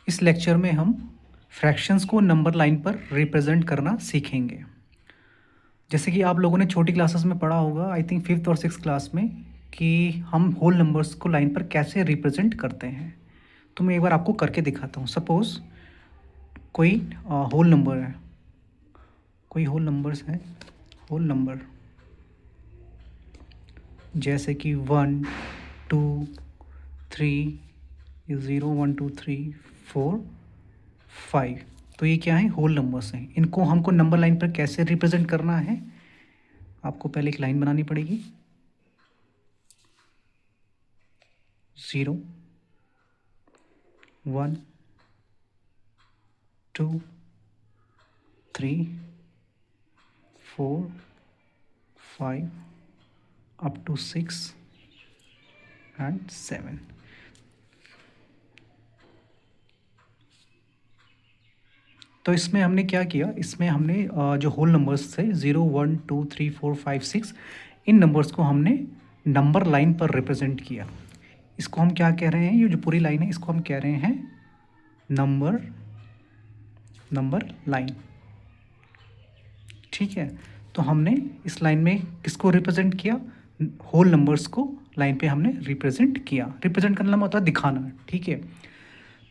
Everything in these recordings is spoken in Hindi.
इस लेक्चर में हम फ्रैक्शंस को नंबर लाइन पर रिप्रेजेंट करना सीखेंगे। जैसे कि आप लोगों ने छोटी क्लासेस में पढ़ा होगा, आई थिंक 5th और 6th क्लास में, कि हम होल नंबर्स को लाइन पर कैसे रिप्रेजेंट करते हैं। तो मैं एक बार आपको करके दिखाता हूँ। सपोज़ कोई होल नंबर है, कोई होल नंबर्स है, होल नंबर जैसे कि 1 2 3 0 1 2 3 4 5। तो ये क्या है? होल नंबर्स हैं। इनको हमको नंबर लाइन पर कैसे रिप्रेजेंट करना है, आपको पहले एक लाइन बनानी पड़ेगी। 0 1 2 3 4 5 अप टू 6 एंड 7। तो इसमें हमने क्या किया, इसमें हमने जो होल नंबर्स थे 0 1 2 3 4 5 6, इन नंबर्स को हमने नंबर लाइन पर रिप्रेजेंट किया। इसको हम क्या कह रहे हैं? ये जो पूरी लाइन है इसको हम कह रहे हैं नंबर लाइन। ठीक है, तो हमने इस लाइन में किसको रिप्रेजेंट किया? होल नंबर्स को लाइन पे हमने रिप्रेजेंट किया। रिप्रेजेंट करना मतलब दिखाना। ठीक है,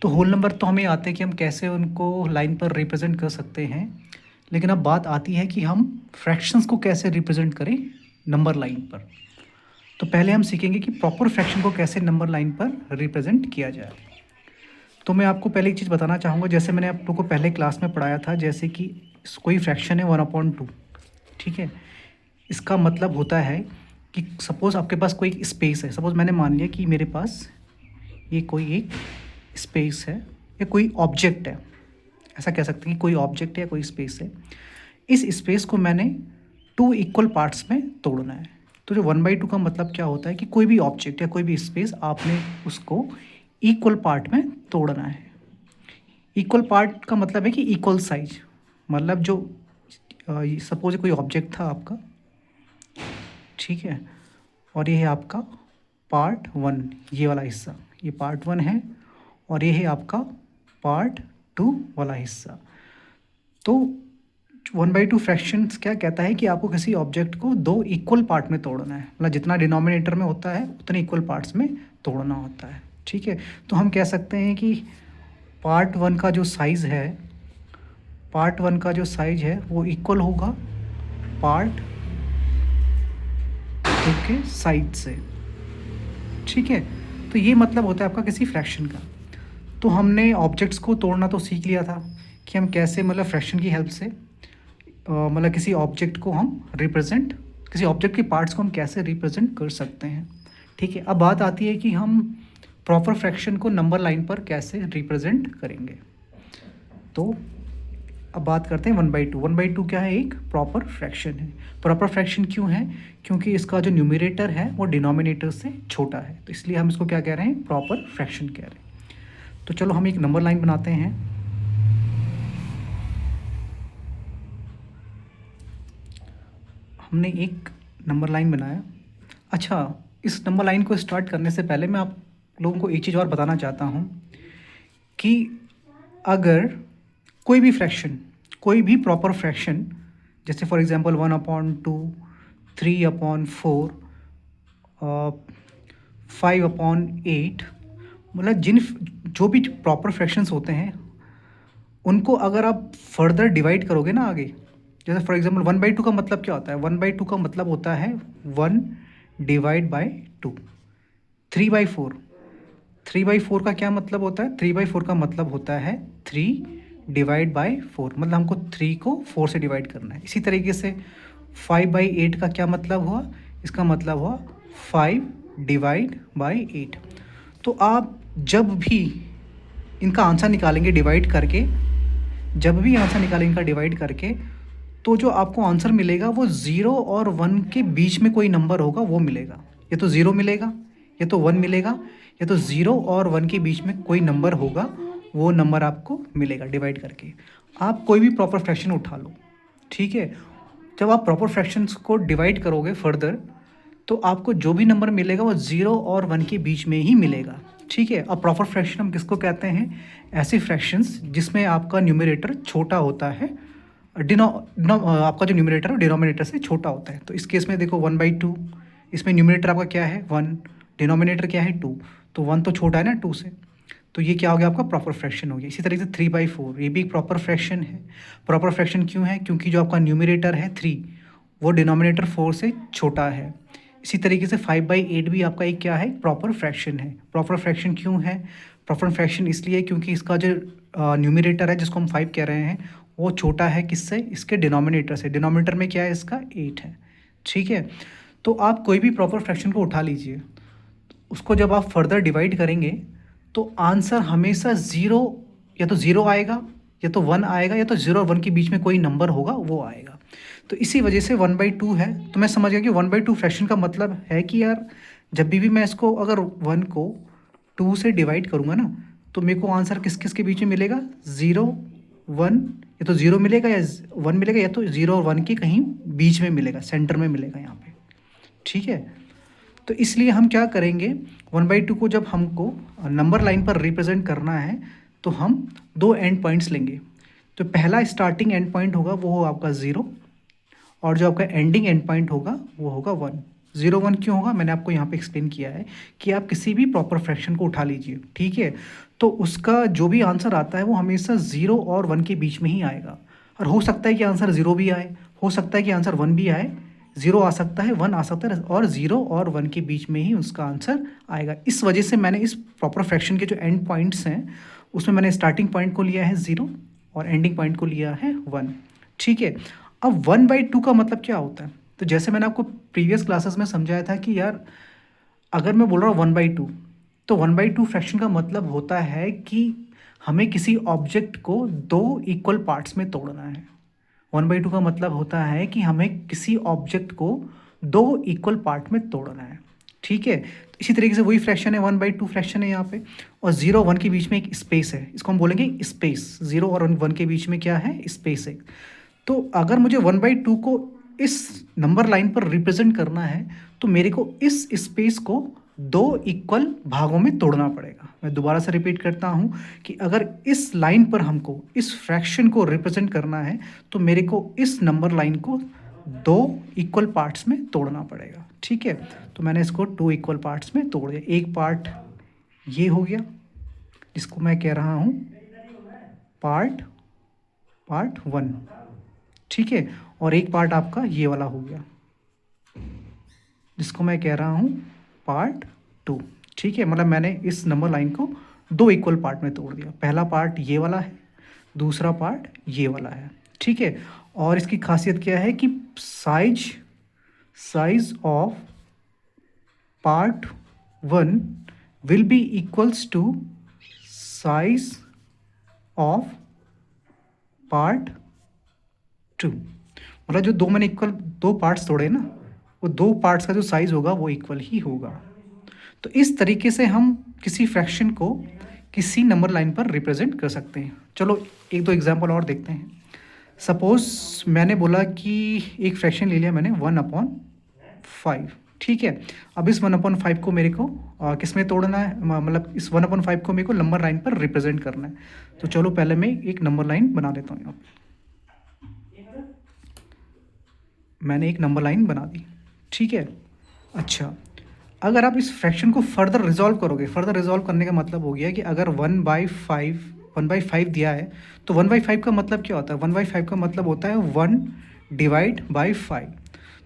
तो होल नंबर तो हमें आते हैं कि हम कैसे उनको लाइन पर रिप्रेजेंट कर सकते हैं, लेकिन अब बात आती है कि हम फ्रैक्शंस को कैसे रिप्रेजेंट करें नंबर लाइन पर। तो पहले हम सीखेंगे कि प्रॉपर फ्रैक्शन को कैसे नंबर लाइन पर रिप्रेजेंट किया जाए। तो मैं आपको पहले एक चीज़ बताना चाहूँगा, जैसे मैंने आप लोग को पहले क्लास में पढ़ाया था, जैसे कि कोई फ्रैक्शन है 1/2। ठीक है, इसका मतलब होता है कि सपोज़ आपके पास कोई स्पेस है। सपोज़ मैंने मान लिया कि मेरे पास ये कोई एक स्पेस है या कोई ऑब्जेक्ट है, ऐसा कह सकते हैं कि कोई ऑब्जेक्ट है या कोई स्पेस है। इस स्पेस को मैंने 2 इक्वल पार्ट्स में तोड़ना है। तो जो 1/2 का मतलब क्या होता है कि कोई भी ऑब्जेक्ट या कोई भी स्पेस आपने उसको इक्वल पार्ट में तोड़ना है। इक्वल पार्ट का मतलब है कि इक्वल साइज, मतलब जो सपोज कोई ऑब्जेक्ट था आपका, ठीक है, और ये है आपका पार्ट 1, ये वाला हिस्सा, ये पार्ट 1 है, और ये है आपका पार्ट 2 वाला हिस्सा। तो 1/2 फ्रैक्शंस क्या कहता है कि आपको किसी ऑब्जेक्ट को 2 इक्वल पार्ट में तोड़ना है, मतलब जितना डिनोमिनेटर में होता है उतने इक्वल पार्ट्स में तोड़ना होता है। ठीक है, तो हम कह सकते हैं कि पार्ट 1 का जो साइज़ है, पार्ट 1 का जो साइज है वो इक्वल होगा पार्ट 2 के साइज से। ठीक है, तो ये मतलब होता है आपका किसी फ्रैक्शन का। तो हमने ऑब्जेक्ट्स को तोड़ना तो सीख लिया था कि हम कैसे, मतलब फ्रैक्शन की हेल्प से, मतलब किसी ऑब्जेक्ट को हम रिप्रेजेंट, किसी ऑब्जेक्ट के पार्ट्स को हम कैसे रिप्रेजेंट कर सकते हैं। ठीक है, अब बात आती है कि हम प्रॉपर फ्रैक्शन को नंबर लाइन पर कैसे रिप्रेजेंट करेंगे। तो अब बात करते हैं 1/2। 1/2 क्या है? एक प्रॉपर फ्रैक्शन है। प्रॉपर फ्रैक्शन क्यों है? क्योंकि इसका जो न्यूमरेटर है वो डिनोमिनेटर से छोटा है, तो इसलिए हम इसको क्या कह रहे हैं? प्रॉपर फ्रैक्शन कह रहे हैं। तो चलो हम एक नंबर लाइन बनाते हैं। हमने एक नंबर लाइन बनाया। अच्छा, इस नंबर लाइन को स्टार्ट करने से पहले मैं आप लोगों को एक चीज़ और बताना चाहता हूँ कि अगर कोई भी फ्रैक्शन, कोई भी प्रॉपर फ्रैक्शन, जैसे फॉर एग्जांपल 1/2, 3/4, 5/8, मतलब जो भी प्रॉपर फ्रैक्शंस होते हैं उनको अगर आप फर्दर डिवाइड करोगे ना आगे, जैसे फॉर एग्जांपल 1/2 का मतलब क्या होता है? 1/2 का मतलब होता है 1 डिवाइड बाई 2। 3/4, 3/4 का क्या मतलब होता है? 3/4 का मतलब होता है 3 डिवाइड बाई 4, मतलब हमको 3 को 4 से डिवाइड करना है। इसी तरीके से 5/8 का क्या मतलब हुआ? इसका मतलब हुआ 5 डिवाइड बाई 8। तो आप जब भी इनका आंसर निकालेंगे डिवाइड करके, जब भी आंसर निकालेंगे इनका डिवाइड करके, तो जो आपको आंसर मिलेगा वो 0 और 1 के बीच में कोई नंबर होगा वो मिलेगा। या तो 0 मिलेगा, या तो 1 मिलेगा, या तो 0 और 1 के बीच में कोई नंबर होगा, वो नंबर आपको मिलेगा डिवाइड करके। आप कोई भी प्रॉपर फ्रैक्शन उठा लो, ठीक है, जब आप प्रॉपर फ्रैक्शंस को डिवाइड करोगे फर्दर, तो आपको जो भी नंबर मिलेगा वो 0 और 1 के बीच में ही मिलेगा, ठीक है। अब प्रॉपर फ्रैक्शन हम किसको कहते हैं? ऐसे फ्रैक्शंस जिसमें आपका न्यूमरेटर छोटा होता है, आपका जो न्यूमरेटर है डिनोमिनेटर से छोटा होता है। तो इस केस में देखो 1/2, इसमें न्यूमरेटर आपका क्या है 1, डिनोमिनेटर क्या है 2, तो 1 तो छोटा है ना 2 से, तो ये क्या हो गया आपका प्रॉपर फ्रैक्शन हो गया। इसी तरीके से 3/4 ये भी एक प्रॉपर फ्रैक्शन है। प्रॉपर फ्रैक्शन क्यों है? क्योंकि जो आपका न्यूमरेटर है 3 वो डिनोमिनेटर 4 से छोटा है। इसी तरीके से 5/8 भी आपका एक क्या है प्रॉपर फ्रैक्शन है। प्रॉपर फ्रैक्शन क्यों है? प्रॉपर फ्रैक्शन इसलिए क्योंकि इसका जो न्यूमरेटर है जिसको हम 5 कह रहे हैं वो छोटा है किससे? इसके डिनोमिनेटर से। डिनोमिनेटर में क्या है इसका 8 है, ठीक है। तो आप कोई भी प्रॉपर फ्रैक्शन को उठा लीजिए, उसको जब आप फर्दर डिवाइड करेंगे तो आंसर हमेशा 0 या तो 0 आएगा या तो 1 आएगा या तो 0 और 1 के बीच में कोई नंबर होगा वो आएगा। तो इसी वजह से 1/2 है। तो मैं समझ गया कि 1/2 फ्रैक्शन का मतलब है कि यार जब भी मैं इसको अगर 1 को 2 से डिवाइड करूँगा ना तो मेरे को आंसर किस किस के बीच में मिलेगा? 0 1, या तो 0 मिलेगा या 1 मिलेगा या तो 0 और 1 के कहीं बीच में मिलेगा, सेंटर में मिलेगा यहाँ पे, ठीक है। तो इसलिए हम क्या करेंगे 1/2 को जब हमको नंबर लाइन पर रिप्रेजेंट करना है तो हम 2 एंड पॉइंट्स लेंगे। तो पहला स्टार्टिंग एंड पॉइंट होगा वो आपका 0 और जो आपका एंडिंग एंड पॉइंट होगा वो होगा 1। 0 1 क्यों होगा? मैंने आपको यहाँ पे एक्सप्लेन किया है कि आप किसी भी प्रॉपर फ्रैक्शन को उठा लीजिए, ठीक है, तो उसका जो भी आंसर आता है वो हमेशा 0 और 1 के बीच में ही आएगा। और हो सकता है कि आंसर 0 भी आए, हो सकता है कि आंसर 1 भी आए, 0 आ सकता है 1 आ सकता है और 0 और 1 के बीच में ही उसका आंसर आएगा। इस वजह से मैंने इस प्रॉपर फ्रैक्शन के जो एंड पॉइंट्स हैं उसमें मैंने स्टार्टिंग पॉइंट को लिया है 0 और एंडिंग पॉइंट को लिया है 1, ठीक है। अब 1/2 का मतलब क्या होता है? तो जैसे मैंने आपको प्रीवियस क्लासेस में समझाया था कि यार अगर मैं बोल रहा हूँ 1/2 तो 1/2 फ्रैक्शन का मतलब होता है कि हमें किसी ऑब्जेक्ट को 2 इक्वल पार्ट्स में तोड़ना है। 1/2 का मतलब होता है कि हमें किसी ऑब्जेक्ट को 2 इक्वल पार्ट में तोड़ना है, ठीक है। तो इसी तरीके से वही फ्रैक्शन है 1/2 फ्रैक्शन है यहाँ पे, और 0 1 के बीच में एक स्पेस है, इसको हम बोलेंगे स्पेस। 0 और 1 के बीच में क्या है? स्पेस है। तो अगर मुझे 1/2 को इस नंबर लाइन पर रिप्रेजेंट करना है तो मेरे को इस स्पेस को 2 इक्वल भागों में तोड़ना पड़ेगा। मैं दोबारा से रिपीट करता हूँ कि अगर इस लाइन पर हमको इस फ्रैक्शन को रिप्रेजेंट करना है तो मेरे को इस नंबर लाइन को 2 इक्वल पार्ट्स में तोड़ना पड़ेगा, ठीक है। तो मैंने इसको 2 इक्वल पार्ट्स में तोड़ दिया। एक पार्ट ये हो गया जिसको मैं कह रहा हूँ पार्ट 1, ठीक है, और एक पार्ट आपका ये वाला हो गया जिसको मैं कह रहा हूँ पार्ट 2, ठीक है। मतलब मैंने इस नंबर लाइन को 2 इक्वल पार्ट में तोड़ दिया। पहला पार्ट ये वाला है, दूसरा पार्ट ये वाला है, ठीक है। और इसकी खासियत क्या है कि size of part 1 will be equals to size of part 2। मतलब जो दो मैंने इक्वल 2 पार्ट्स तोड़े ना वो 2 पार्ट्स का जो साइज़ होगा वो इक्वल ही होगा। तो इस तरीके से हम किसी फ्रैक्शन को किसी नंबर लाइन पर रिप्रेजेंट कर सकते हैं। चलो 1-2 एग्जांपल और देखते हैं। सपोज़ मैंने बोला कि एक फ्रैक्शन ले लिया मैंने 1/5, ठीक है। अब इस 1/5 को मेरे को किस में तोड़ना है? मतलब इस 1/5 को मेरे को नंबर लाइन पर रिप्रेजेंट करना है। तो चलो पहले मैं एक नंबर लाइन बना देता हूँ यहाँ पर। मैंने एक नंबर लाइन बना दी, ठीक है। अच्छा, अगर आप इस फ्रैक्शन को फर्दर रिजॉल्व करोगे, फर्दर रिजॉल्व करने का मतलब हो गया कि अगर 1/5 दिया है तो 1/5 का मतलब क्या होता है? 1/5 का मतलब होता है 1/5।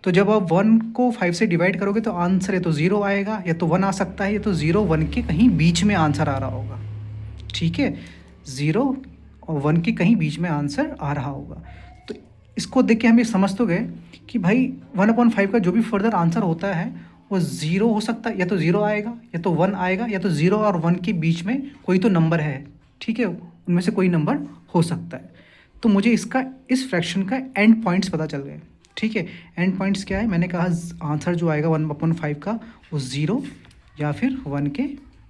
तो जब आप 1 को 5 से डिवाइड करोगे तो आंसर या तो 0 आएगा या तो 1 आ सकता है या तो 0 1 के कहीं बीच में आंसर आ रहा होगा, ठीक है। 0 और 1 के कहीं बीच में आंसर आ रहा होगा। तो इसको देख के हम ये समझ तो गए कि भाई 1/5 का जो भी फर्दर आंसर होता है वो 0 हो सकता है, या तो 0 आएगा या तो 1 आएगा या तो 0 और 1 के बीच में कोई तो नंबर है, ठीक है, उनमें से कोई नंबर हो सकता है। तो मुझे इसका इस फ्रैक्शन का एंड पॉइंट्स पता चल गए, ठीक है। एंड पॉइंट्स क्या है? मैंने कहा आंसर जो आएगा 1/5 का वो 0 या फिर 1 के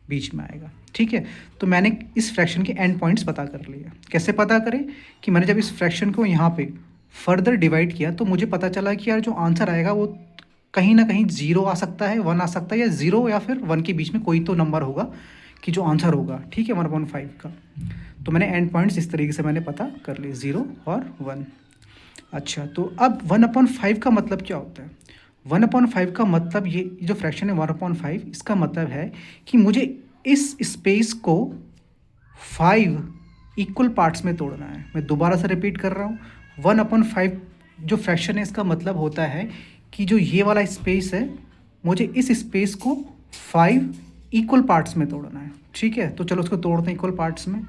बीच में आएगा, ठीक है। तो मैंने इस फ्रैक्शन के एंड पॉइंट्स पता कर लिए। कैसे पता करें? कि मैंने जब इस फ्रैक्शन को यहाँ पे फर्दर डिवाइड किया तो मुझे पता चला कि यार जो आंसर आएगा वो कहीं ना कहीं 0 आ सकता है, 1 आ सकता है, या 0 या फिर 1 के बीच में कोई तो नंबर होगा कि जो आंसर होगा, ठीक है, 1/5 का। तो मैंने एंड पॉइंट्स इस तरीके से मैंने पता कर लिए, 0 और 1। अच्छा, तो अब 1/5 का मतलब क्या होता है? 1/5 का मतलब ये जो फ्रैक्शन है 1/5, इसका मतलब है कि मुझे इस स्पेस को 5 इक्वल पार्ट्स में तोड़ना है। मैं दोबारा से रिपीट कर रहा हूँ, 1/5 जो फ्रैक्शन है इसका मतलब होता है कि जो ये वाला स्पेस है, मुझे इस स्पेस को 5 इक्वल पार्ट्स में तोड़ना है, ठीक है। तो चलो उसको तोड़ते हैं इक्वल पार्ट्स में।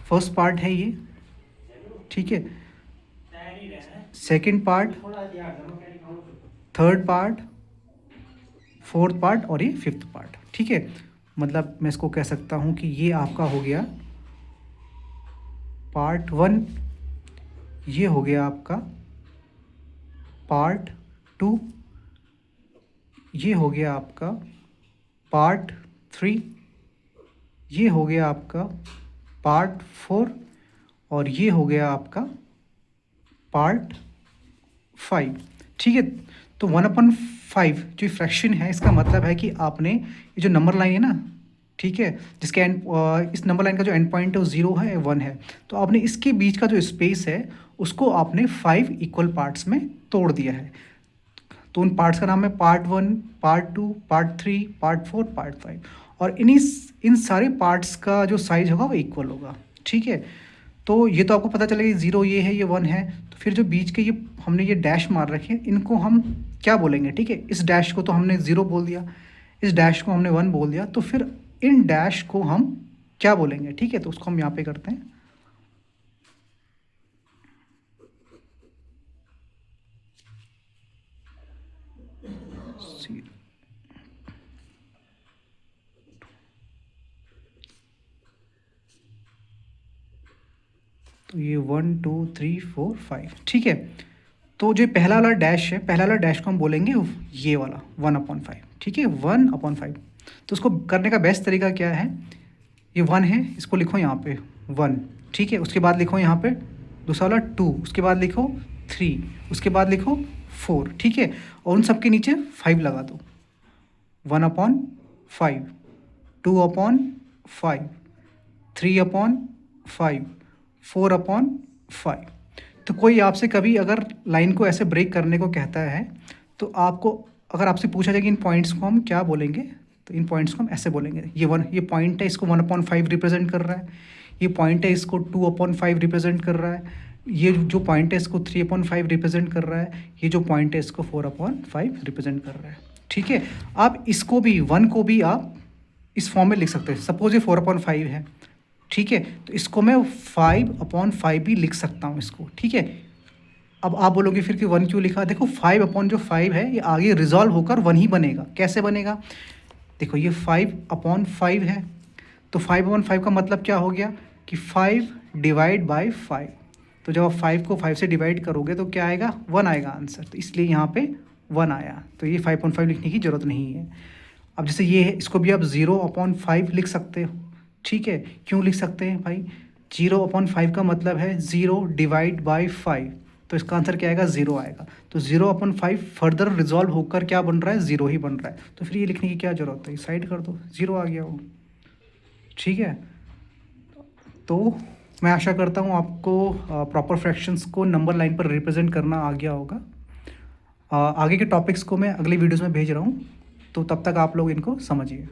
फर्स्ट पार्ट है ये, ठीक है, second part, third part, fourth part और ये फिफ्थ पार्ट, ठीक है। मतलब मैं इसको कह सकता हूँ कि ये आपका हो गया पार्ट 1, ये हो गया आपका पार्ट 2, ये हो गया आपका पार्ट 3, ये हो गया आपका पार्ट 4 और ये हो गया आपका पार्ट 5, ठीक है। तो 1/5 जो फ्रैक्शन है, इसका मतलब है कि आपने ये जो नंबर लाइन है ना, ठीक है, जिसके इस नंबर लाइन का जो एंड पॉइंट है वो 0 है, 1 है, तो आपने इसके बीच का जो स्पेस है उसको आपने 5 इक्वल पार्ट्स में तोड़ दिया है। तो उन पार्ट्स का नाम है part 1, part 2, part 3, part 4, part 5, और इन सारे पार्ट्स का जो साइज होगा वो इक्वल होगा, ठीक है। तो ये तो आपको पता चलेगा, ये 0 ये है, ये 1 है, तो फिर जो बीच के ये हमने ये डैश मार रखे हैं, इनको हम क्या बोलेंगे, ठीक है। इस डैश को तो हमने 0 बोल दिया, इस डैश को हमने 1 बोल दिया, तो फिर इन डैश को हम क्या बोलेंगे, ठीक है। तो उसको हम यहाँ पे करते हैं, तो ये 1 2 3 4 5, ठीक है। तो जो पहला वाला डैश है, पहला वाला डैश को हम बोलेंगे ये वाला 1/5, ठीक है, 1/5। तो उसको करने का बेस्ट तरीका क्या है, ये 1 है, इसको लिखो यहाँ पे 1, ठीक है। उसके बाद लिखो यहाँ पे दूसरा वाला 2, उसके बाद लिखो 3, उसके बाद लिखो 4, ठीक है। और उन सब के नीचे 5 लगा दो, 1/5, 2/5, 3/5, 4/5। तो कोई आपसे कभी अगर लाइन को ऐसे ब्रेक करने को कहता है, तो आपको अगर आपसे पूछा जाए कि इन पॉइंट्स को हम क्या बोलेंगे, तो इन पॉइंट्स को हम ऐसे बोलेंगे, ये पॉइंट है, इसको 1/5 रिप्रेजेंट कर रहा है, ये पॉइंट है, इसको 2/5 रिप्रेजेंट कर रहा है, ये जो पॉइंट है इसको 3/5 रिप्रेजेंट कर रहा है, ये जो पॉइंट है इसको 4/5 रिप्रेजेंट कर रहा है, ठीक है। आप इसको भी 1 को भी आप इस फॉर्म में लिख सकते हैं। सपोज ये 4/5 है, ठीक है, तो इसको मैं 5/5 भी लिख सकता हूँ इसको, ठीक है। अब आप बोलोगे फिर कि 1 क्यों लिखा? देखो 5/5 है, ये आगे रिजॉल्व होकर 1 ही बनेगा। कैसे बनेगा? देखो ये 5/5 है, तो 5/5 का मतलब क्या हो गया कि 5 डिवाइड बाई 5। तो जब आप 5 को 5 से डिवाइड करोगे तो क्या आएगा? 1 आएगा आंसर। तो इसलिए यहाँ पे 1 आया, तो ये 5/5 लिखने की ज़रूरत नहीं है। अब जैसे ये है, इसको भी आप 0/5 लिख सकते हो, ठीक है। क्यों लिख सकते हैं भाई? 0/5 का मतलब है 0 डिवाइड बाई 5, तो इसका आंसर क्या आएगा? 0 आएगा। तो 0/5 फर्दर रिजॉल्व होकर क्या बन रहा है? 0 ही बन रहा है। तो फिर ये लिखने की क्या ज़रूरत है? साइड कर दो, 0 आ गया वो, ठीक है। तो मैं आशा करता हूँ आपको प्रॉपर फ्रैक्शंस को नंबर लाइन पर रिप्रेजेंट करना आ गया होगा। आगे के टॉपिक्स को मैं अगले वीडियोज़ में भेज रहा हूँ, तो तब तक आप लोग इनको समझिए।